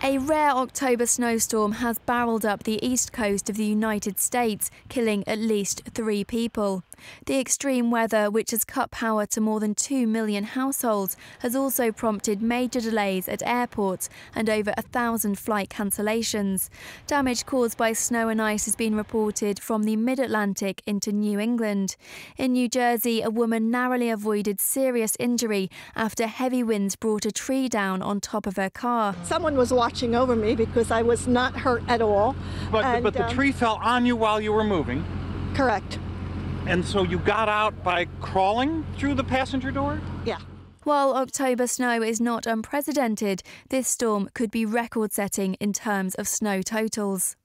A rare October snowstorm has barreled up the east coast of the United States, killing at least 3 people. The extreme weather, which has cut power to more than 2 million households, has also prompted major delays at airports and over 1,000 flight cancellations. Damage caused by snow and ice has been reported from the mid-Atlantic into New England. In New Jersey, a woman narrowly avoided serious injury after heavy winds brought a tree down on top of her car. Someone was watching over me because I was not hurt at all. But the tree fell on you while you were moving? Correct. And so you got out by crawling through the passenger door? Yeah. While October snow is not unprecedented, this storm could be record-setting in terms of snow totals.